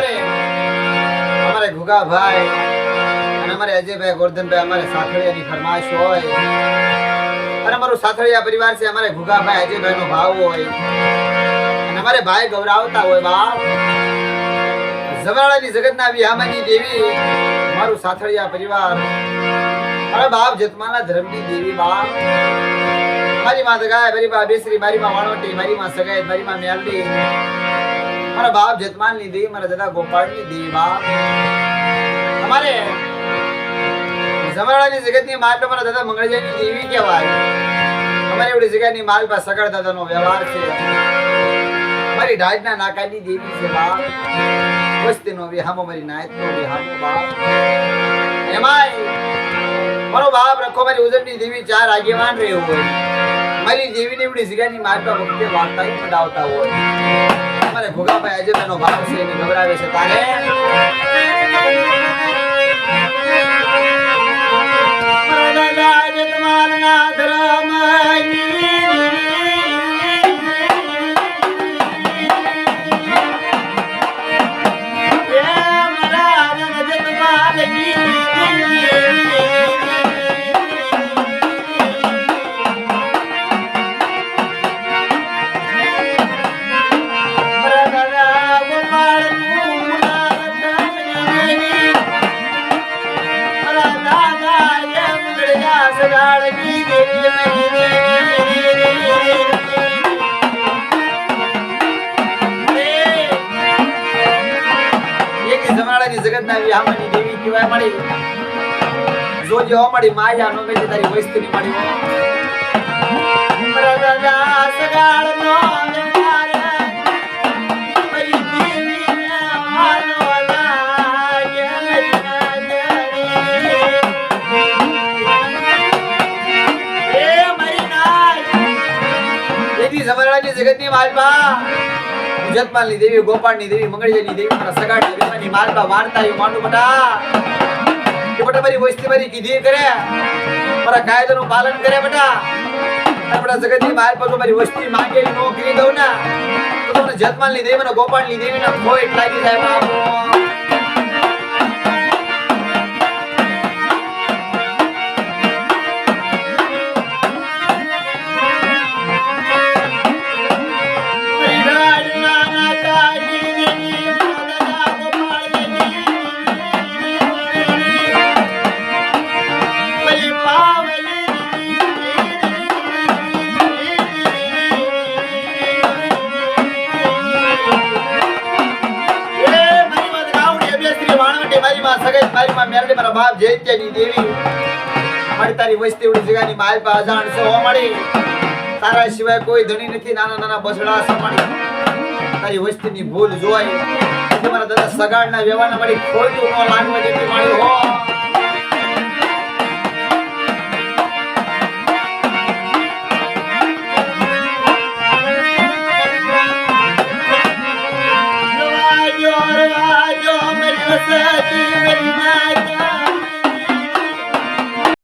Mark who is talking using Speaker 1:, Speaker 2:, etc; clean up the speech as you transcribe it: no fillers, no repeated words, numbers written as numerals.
Speaker 1: અમારે ઘુગા ભાઈ અને અમારે અજયભાઈ ગોરધનભાઈ અમારે સાથળિયાની ફરમાઈશ હોય અને અમારું સાથળિયા પરિવાર છે અમારે ઘુગાભાઈ અજયભાઈ નો ભાવ હોય અને અમારે ભાઈ ગૌરાવતા હોય બાપ જમરાળાની જગતના વિહામાની દેવી મારું સાથળિયા પરિવાર અરે બાપ જતમાના ધર્મની દેવી બાપ મારી માં દગાય મારી માં બેસરી મારી માં વાણોટી મારી માં સગાઈ મારી માં મેલડી મારા બાપ જતમાનની દેવી મારા દાદા ગોપાળની દેવી બાપ અમારે જમરાળાની જગતની માલ પર મારા દાદા મંગળજાની દેવી કહેવાય અમારે એવડી જગ્યાની માલ પર સગળ દાદાનો વ્યવહાર છે મારી ઢાઢના નાકાની દેવી છે બાપ વસ્તીનો વિહામો મારી નાયતનો વિહામો બાપ એમાંય મારો બાપ રખો મારી ઉજળની દેવી ચાર આગેવાન રહ્યો હોય મારી દેવીની એવડી જગ્યાની માલ પર વખતે વાર્તા પડાવતા હોય અમારે ભોગાભાઈ અજયભાઈનો ભાવ છે એને ગભરાવે છે તારે જગતના વિહામાની દેવી કહેવાય મળી જો જો મળી માયા નો મેં તારી વસ્તુની મળી મારા દાદા સગાળ નો મારી દેવી માનો લાગે એ મારી નાય દેવી જમરાની જગતની માલપા જતમાલની દેવી ગોપાળની દેવી મંગળજાની દેવી મારા સગાડની દેવાની માલપા વાર્તા એ માંડુ બટા કે બટા મારી વસ્તી મારી કીધી કરે મારા કાયદાનું પાલન કરે બટા આપણા જગતની માલપા તો મારી વસ્તી માંગે નો કરી દઉં ના તો તમને જતમાલની દેવી અને ગોપાળની દેવીના ખોટ લાગી જાય બાપો મારી માં મેલડી મારા બાપ જયત્યાની દેવી મારી તારી વસ્તી ઉડી જગાની માલ પા અજાણ છે હો મળી તારા સિવાય કોઈ ધણી નથી નાના નાના બસડા સાંભળી તારી વસ્તીની ભૂલ જોઈ મારા દાદા સગાડના વ્યવહારના મળી ખોટું ન લાગવા જેટલી મળી હો मेरी नायक